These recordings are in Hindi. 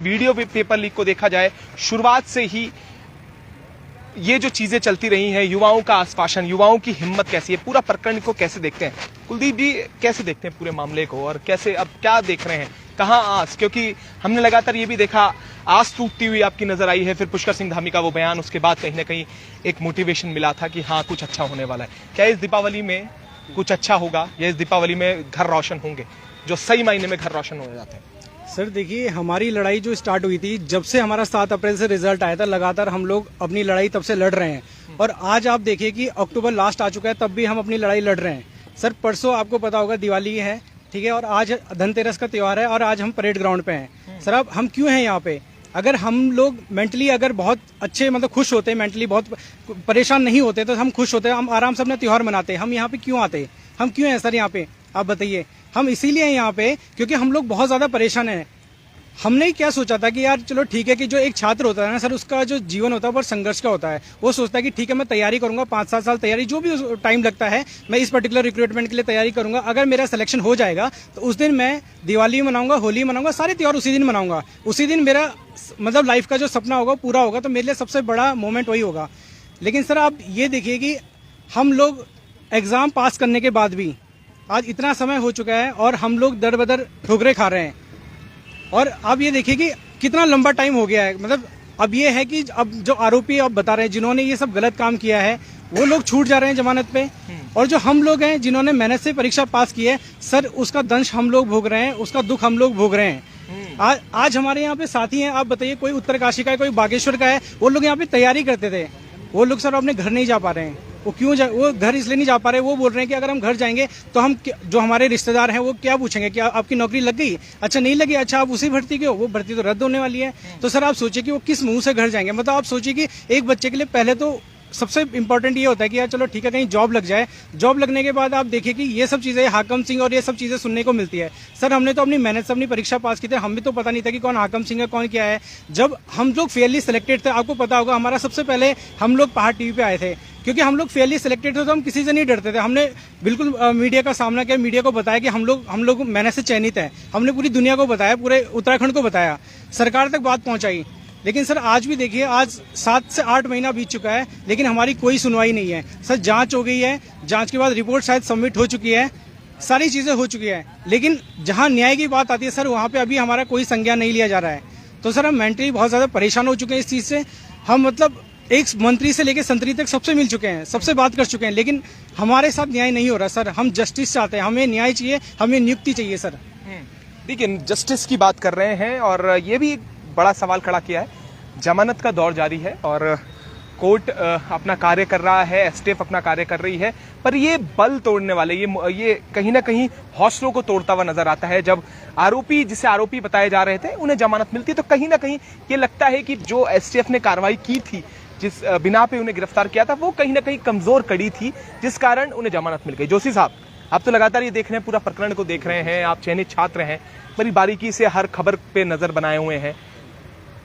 वीडियो पेपर लीक को देखा जाए, शुरुआत से ही ये जो चीजें चलती रही हैं, युवाओं का आश्वासन, युवाओं की हिम्मत कैसी है, पूरा प्रकरण को कैसे देखते हैं? कुलदीप जी कैसे देखते हैं पूरे मामले को, और कैसे अब क्या देख रहे हैं, कहां आस? क्योंकि हमने लगातार ये भी देखा, आस टूटती हुई आपकी नजर आई है, फिर पुष्कर सिंह धामी का वो बयान, उसके बाद कहीं ना कहीं एक मोटिवेशन मिला था कि हाँ कुछ अच्छा होने वाला है। क्या इस दीपावली में कुछ अच्छा होगा, या इस दीपावली में घर रोशन होंगे, जो सही मायने में घर रोशन हो जाते हैं? सर देखिए, हमारी लड़ाई जो स्टार्ट हुई थी, जब से हमारा 7 अप्रैल से रिजल्ट आया था, लगातार हम लोग अपनी लड़ाई तब से लड़ रहे हैं। और आज आप देखिए कि अक्टूबर लास्ट आ चुका है, तब भी हम अपनी लड़ाई लड़ रहे हैं। सर परसों आपको पता होगा दिवाली है, ठीक है, और आज धनतेरस का त्योहार है, और आज हम परेड ग्राउंड पे हैं। सर अब हम क्यों हैं यहाँ पे? अगर हम लोग मेंटली अगर बहुत अच्छे मतलब खुश होते, मेंटली बहुत परेशान नहीं होते, तो हम खुश होते, हम आराम से अपना त्योहार मनाते। हम यहाँ पे क्यों आते? हम क्यों हैं सर यहाँ पे? आप बताइए। हम इसीलिए हैं यहाँ पे क्योंकि हम लोग बहुत ज्यादा परेशान हैं। हमने क्या सोचा था कि यार चलो ठीक है, कि जो एक छात्र होता है ना सर, उसका जो जीवन होता है बहुत संघर्ष का होता है। वो सोचता है कि ठीक है मैं तैयारी करूंगा, 5-7 साल तैयारी, जो भी टाइम लगता है, मैं इस पर्टिकुलर रिक्रूटमेंट के लिए तैयारी करूंगा। अगर मेरा सिलेक्शन हो जाएगा तो उस दिन मैं दिवाली मनाऊंगा, होली मनाऊंगा, सारे त्योहार उसी दिन मनाऊंगा। उसी दिन मेरा मतलब लाइफ का जो सपना होगा पूरा होगा, तो मेरे लिए सबसे बड़ा मोमेंट वही होगा। लेकिन सर आप ये देखिए कि हम लोग एग्जाम पास करने के बाद भी आज इतना समय हो चुका है और हम लोग दर बदर ठोकरे खा रहे हैं। और अब ये देखिए कि कितना लंबा टाइम हो गया है। मतलब अब ये है कि अब जो आरोपी आप बता रहे हैं, जिन्होंने ये सब गलत काम किया है, वो लोग छूट जा रहे हैं जमानत पे, और जो हम लोग हैं जिन्होंने मेहनत से परीक्षा पास की है, सर उसका दंश हम लोग भोग रहे हैं, उसका दुख हम लोग भोग रहे हैं। आज हमारे यहाँ पे साथी हैं, आप बताइए, कोई उत्तरकाशी का है, कोई बागेश्वर का है, वो लोग यहाँ पे तैयारी करते थे। वो लोग सर अपने घर नहीं जा पा रहे हैं। वो क्यों वो घर इसलिए नहीं जा पा रहे, वो बोल रहे हैं कि अगर हम घर जाएंगे तो हम जो हमारे रिश्तेदार हैं वो क्या पूछेंगे कि आपकी नौकरी लग गई? अच्छा नहीं लगी, अच्छा आप उसी भर्ती के हो, वो भर्ती तो रद्द होने वाली है। तो सर आप सोचिए कि वो किस मुंह से घर जाएंगे। मतलब आप सोचिए कि एक बच्चे के लिए पहले तो सबसे इंपॉर्टेंट ये होता है कि यार चलो ठीक है कहीं जॉब लग जाए। जॉब लगने के बाद आप देखिए कि ये सब चीजें हाकम सिंह और ये सब चीजें सुनने को मिलती है। सर हमने तो अपनी मेहनत से अपनी परीक्षा पास की थी, हमें तो पता नहीं था कि कौन हाकम सिंह है, कौन क्या है। जब हम लोग फेयरली सिलेक्टेड थे, आपको पता होगा, हमारा सबसे पहले हम लोग पहाड़ टीवी पे आए थे, क्योंकि हम लोग फेयरली सिलेक्टेड थे, तो हम किसी से नहीं डरते थे। हमने बिल्कुल मीडिया का सामना किया, मीडिया को बताया कि हम लोग मेहनत से चयनित है। हमने पूरी दुनिया को बताया, पूरे उत्तराखंड को बताया, सरकार तक बात पहुंचाई। लेकिन सर आज भी देखिए, आज 7 से 8 महीना बीत चुका है, लेकिन हमारी कोई सुनवाई नहीं है। सर जांच हो गई है, जांच के बाद रिपोर्ट शायद सबमिट हो चुकी है, सारी चीजें हो चुकी है, लेकिन जहां न्याय की बात आती है सर, वहां पे अभी हमारा कोई संज्ञान नहीं लिया जा रहा है। तो सर हम मेंटली बहुत ज्यादा परेशान हो चुके हैं इस चीज से। हम मतलब एक मंत्री से लेकर संतरी तक सबसे मिल चुके हैं, सबसे बात कर चुके हैं, लेकिन हमारे साथ न्याय नहीं हो रहा सर। हम जस्टिस चाहते हैं, हमें न्याय चाहिए, हमें नियुक्ति चाहिए सर। देखिए जस्टिस की बात कर रहे हैं, और ये भी एक बड़ा सवाल खड़ा किया है। जमानत का दौर जारी है और कोर्ट अपना कार्य कर रहा है, एसटीएफ अपना कार्य कर रही है, पर ये बल तोड़ने वाले, ये कहीं ना कहीं हौसलों को तोड़ता हुआ नजर आता है। जब आरोपी, जिसे आरोपी बताए जा रहे थे, उन्हें जमानत मिलती है, तो कहीं ना कहीं ये लगता है कि जो एसटीएफ ने कार्रवाई की थी, जिस बिना पे उन्हें गिरफ्तार किया था, वो कहीं ना कहीं कमजोर कड़ी थी, जिस कारण उन्हें जमानत मिल गई। जोशी साहब, आप तो लगातार ये देख रहे हैं, पूरा प्रकरण को देख रहे हैं, आप चयनित छात्र हैं, बड़ी बारीकी से हर खबर पे नजर बनाए हुए हैं,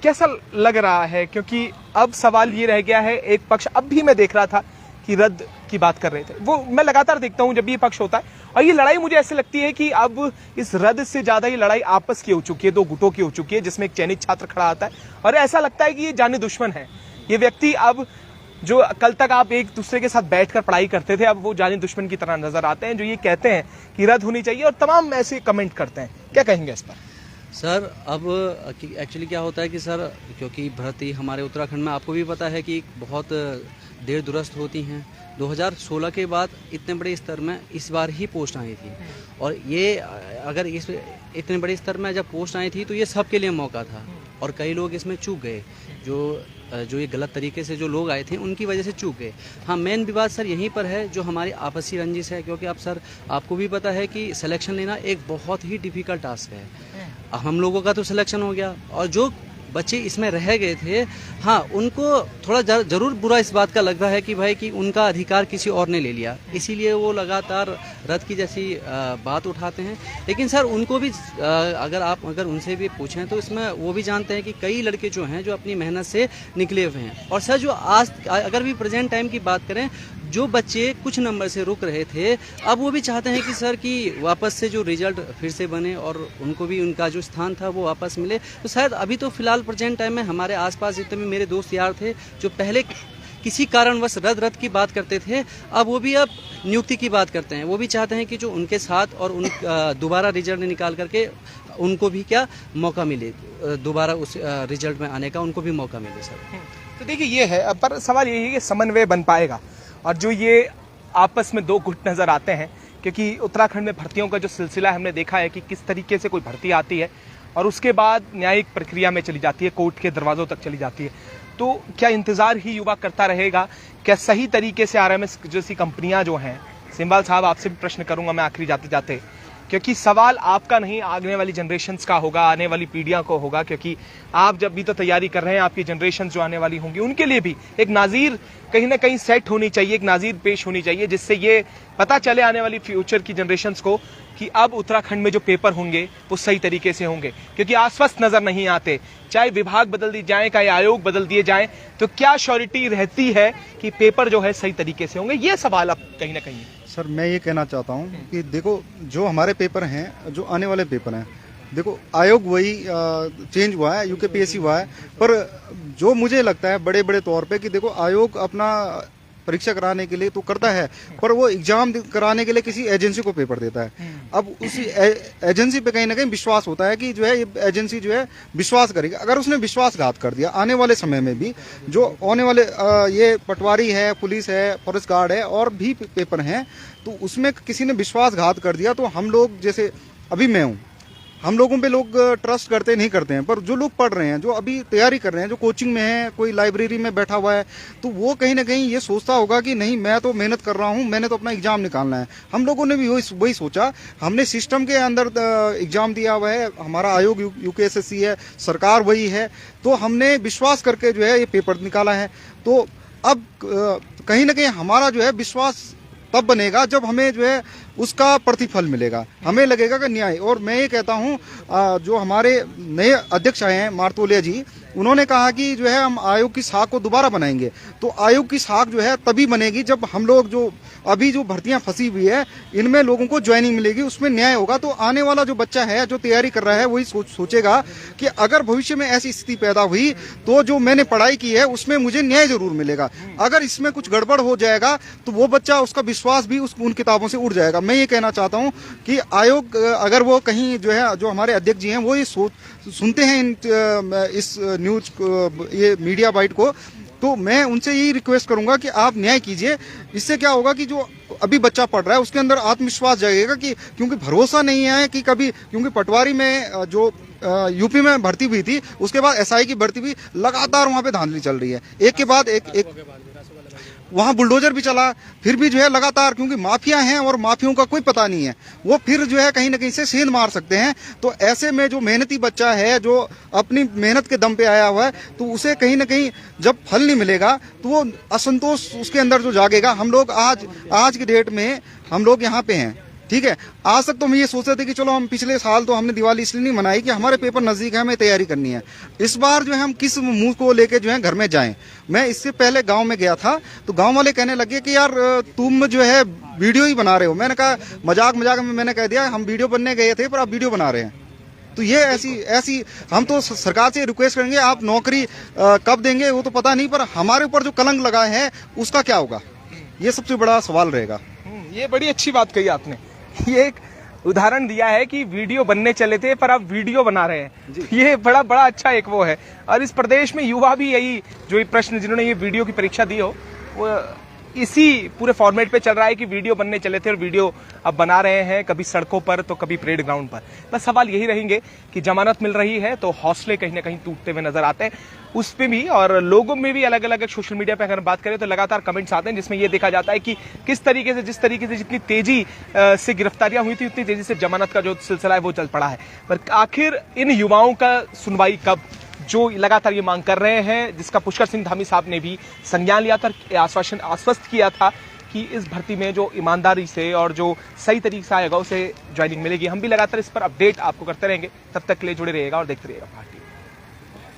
कैसा लग रहा है? क्योंकि अब सवाल ये रह गया है, एक पक्ष, अब भी मैं देख रहा था कि रद्द की बात कर रहे थे, वो मैं लगातार देखता हूं जब ये पक्ष होता है, और ये लड़ाई मुझे ऐसे लगती है कि अब इस रद्द से ज्यादा ये लड़ाई आपस की हो चुकी है, दो गुटों की हो चुकी है, जिसमें एक चयनित छात्र खड़ा आता है, और ऐसा लगता है कि ये जाने दुश्मन है। ये व्यक्ति अब, जो कल तक आप एक दूसरे के साथ बैठकर पढ़ाई करते थे, अब वो जाने दुश्मन की तरह नजर आते हैं, जो ये कहते हैं कि रद्द होनी चाहिए, और तमाम ऐसे कमेंट करते हैं। क्या कहेंगे इस पर? सर अब एक्चुअली क्या होता है कि सर, क्योंकि भर्ती हमारे उत्तराखंड में आपको भी पता है कि बहुत देर दुरुस्त होती हैं। 2016 के बाद इतने बड़े स्तर में इस बार ही पोस्ट आई थी, और ये अगर इस इतने बड़े स्तर में जब पोस्ट आई थी तो ये सबके लिए मौका था, और कई लोग इसमें चूक गए। जो ये गलत तरीके से जो लोग आए थे उनकी वजह से चूक गए। हाँ, मेन विवाद सर यहीं पर है, जो हमारी आपसी रंजिश है, क्योंकि अब सर आपको भी पता है कि सिलेक्शन लेना एक बहुत ही डिफिकल्ट टास्क है। हम लोगों का तो सिलेक्शन हो गया, और जो बच्चे इसमें रह गए थे, हाँ उनको थोड़ा जरूर बुरा इस बात का लगता है कि भाई कि उनका अधिकार किसी और ने ले लिया, इसीलिए वो लगातार रद्द की जैसी बात उठाते हैं। लेकिन सर उनको भी अगर उनसे भी पूछें तो इसमें वो भी जानते हैं कि कई लड़के जो हैं जो अपनी मेहनत से निकले हुए हैं। और सर जो आज अगर भी प्रेजेंट टाइम की बात करें, जो बच्चे कुछ नंबर से रुक रहे थे अब वो भी चाहते हैं कि सर कि वापस से जो रिजल्ट फिर से बने और उनको भी उनका जो स्थान था वो वापस मिले। तो शायद अभी तो फिलहाल प्रेजेंट टाइम में हमारे आसपास जितने भी मेरे दोस्त यार थे जो पहले किसी कारणवश रद्द की बात करते थे, अब वो भी अब नियुक्ति की बात करते हैं। वो भी चाहते हैं कि जो उनके साथ और उन दोबारा रिजल्ट निकाल करके उनको भी क्या मौका मिले, दोबारा उस रिजल्ट में आने का उनको भी मौका मिले सर। तो देखिए ये है, पर सवाल यही है कि समन्वय बन पाएगा। और जो ये आपस में दो गुट नजर आते हैं, क्योंकि उत्तराखंड में भर्तियों का जो सिलसिला हमने देखा है कि किस तरीके से कोई भर्ती आती है और उसके बाद न्यायिक प्रक्रिया में चली जाती है, कोर्ट के दरवाजों तक चली जाती है। तो क्या इंतजार ही युवा करता रहेगा? क्या सही तरीके से आरएमएस जैसी कंपनियां जो हैं, सिंबाल साहब आपसे भी प्रश्न करूंगा मैं आखिरी जाते जाते, क्योंकि सवाल आपका नहीं आने वाली जनरेशंस का होगा, आने वाली पीढ़ियों को होगा, क्योंकि आप जब भी तो तैयारी कर रहे हैं, आपकी जनरेशन जो आने वाली होंगी उनके लिए भी एक नाजीर कहीं ना कहीं सेट होनी चाहिए, एक नाजीर पेश होनी चाहिए, जिससे ये पता चले आने वाली फ्यूचर की जनरेशंस को कि अब उत्तराखंड में जो पेपर होंगे वो सही तरीके से होंगे। क्योंकि आश्वस्त नजर नहीं आते, चाहे विभाग बदल दिए जाएं, चाहे आयोग बदल दिए जाएं, तो क्या श्योरिटी रहती है कि पेपर जो है सही तरीके से होंगे? ये सवाल अब कहीं ना कहीं। सर मैं ये कहना चाहता हूँ कि देखो जो हमारे पेपर हैं, जो आने वाले पेपर हैं, देखो आयोग वही चेंज हुआ है, यूकेपीएससी हुआ है, पर जो मुझे लगता है बड़े बड़े तौर पे कि देखो आयोग अपना परीक्षा कराने के लिए तो करता है, पर वो एग्जाम कराने के लिए किसी एजेंसी को पेपर देता है। अब उसी एजेंसी पे कहीं ना कहीं विश्वास होता है कि जो है ये एजेंसी जो है विश्वास करेगी। अगर उसने विश्वासघात कर दिया आने वाले समय में भी, जो आने वाले ये पटवारी है, पुलिस है, फॉरेस्ट गार्ड है और भी पेपर हैं, तो उसमें किसी ने विश्वासघात कर दिया तो हम लोग, जैसे अभी मैं हूँ, हम लोगों पे लोग ट्रस्ट करते नहीं करते हैं, पर जो लोग पढ़ रहे हैं, जो अभी तैयारी कर रहे हैं, जो कोचिंग में है, कोई लाइब्रेरी में बैठा हुआ है, तो वो कहीं ना कहीं ये सोचता होगा कि नहीं मैं तो मेहनत कर रहा हूँ, मैंने तो अपना एग्जाम निकालना है। हम लोगों ने भी वही सोचा, हमने सिस्टम के अंदर एग्जाम दिया हुआ है, हमारा आयोग यूकेएसएससी है, सरकार वही है, तो हमने विश्वास करके जो है ये पेपर निकाला है। तो अब कहीं ना कहीं हमारा जो है विश्वास तब बनेगा जब हमें जो है उसका प्रतिफल मिलेगा, हमें लगेगा कि न्याय। और मैं ये कहता हूँ जो हमारे नए अध्यक्ष आए हैं मारतोलिया जी, उन्होंने कहा कि जो है हम आयोग की साख को दोबारा बनाएंगे। तो आयोग की साख जो है तभी बनेगी जब हम लोग जो अभी जो भर्तियां फंसी हुई है इनमें लोगों को ज्वाइनिंग मिलेगी, उसमें न्याय होगा। तो आने वाला जो बच्चा है जो तैयारी कर रहा है वही सोचेगा कि अगर भविष्य में ऐसी स्थिति पैदा हुई तो जो मैंने पढ़ाई की है उसमें मुझे न्याय जरूर मिलेगा। अगर इसमें कुछ गड़बड़ हो जाएगा तो वो बच्चा, उसका विश्वास भी उन किताबों से उड़ जाएगा। मैं ये कहना चाहता हूँ कि आयोग अगर वो कहीं जो है, जो हमारे अध्यक्ष जी हैं वो ये सुनते हैं इस न्यूज ये मीडिया बाइट को, तो मैं उनसे यही रिक्वेस्ट करूंगा कि आप न्याय कीजिए। इससे क्या होगा कि जो अभी बच्चा पढ़ रहा है उसके अंदर आत्मविश्वास जाएगा, कि क्योंकि भरोसा नहीं है कि कभी, क्योंकि पटवारी में जो यूपी में भर्ती हुई थी उसके बाद एसआई की भर्ती भी लगातार वहां पे धांधली चल रही है, एक के बाद एक वहां बुलडोजर भी चला, फिर भी जो है लगातार, क्योंकि माफिया हैं और माफियों का कोई पता नहीं है, वो फिर जो है कहीं ना कहीं से सेंध मार सकते हैं। तो ऐसे में जो मेहनती बच्चा है, जो अपनी मेहनत के दम पे आया हुआ है, तो उसे कहीं ना कहीं जब फल नहीं मिलेगा तो वो असंतोष उसके अंदर जो जागेगा। हम लोग आज की डेट में हम लोग यहाँ पे हैं, ठीक है, आज तक तो हम ये सोच रहे थे कि चलो हम पिछले साल तो हमने दिवाली इसलिए नहीं मनाई कि हमारे पेपर नजदीक है, हमें तैयारी करनी है। इस बार जो है हम किस मुंह को लेके जो है घर में जाएं। मैं इससे पहले गांव में गया था तो गांव वाले कहने लगे कि यार तुम जो है वीडियो ही बना रहे हो। मैंने कहा मजाक में मैंने कह दिया हम वीडियो बनने गए थे पर आप वीडियो बना रहे हैं। तो ये ऐसी हम तो सरकार से रिक्वेस्ट करेंगे, आप नौकरी कब देंगे वो तो पता नहीं, पर हमारे ऊपर जो कलंक लगा है उसका क्या होगा, ये सबसे बड़ा सवाल रहेगा। ये बड़ी अच्छी बात कही आपने, ये एक उदाहरण दिया है कि वीडियो बनने चले थे पर आप वीडियो बना रहे हैं। ये बड़ा अच्छा एक वो है। और इस प्रदेश में युवा भी यही, जो ये प्रश्न जिन्होंने ये वीडियो की परीक्षा दी हो, वो इसी पूरे फॉर्मेट पे चल रहा है कि वीडियो बनने चले थे और वीडियो अब बना रहे हैं, कभी सड़कों पर तो कभी परेड ग्राउंड पर। बस सवाल यही रहेंगे कि जमानत मिल रही है तो हौसले कहीं ना कहीं टूटते हुए नजर आते हैं उस पे भी, और लोगों में भी अलग अलग सोशल मीडिया पे अगर बात करें तो लगातार कमेंट्स आते हैं जिसमें ये देखा जाता है कि किस तरीके से, जिस तरीके से जितनी तेजी से गिरफ्तारियां हुई थी उतनी तेजी से जमानत का जो सिलसिला है वो चल पड़ा है। पर आखिर इन युवाओं का सुनवाई कब, जो लगातार ये मांग कर रहे हैं, जिसका पुष्कर सिंह धामी साहब ने भी संज्ञान लिया था, आश्वस्त किया था कि इस भर्ती में जो ईमानदारी से और जो सही तरीके से आएगा उसे ज्वाइनिंग मिलेगी। हम भी लगातार इस पर अपडेट आपको करते रहेंगे। तब तक के लिए जुड़े रहिएगा और देखते रहिएगा भारतीय।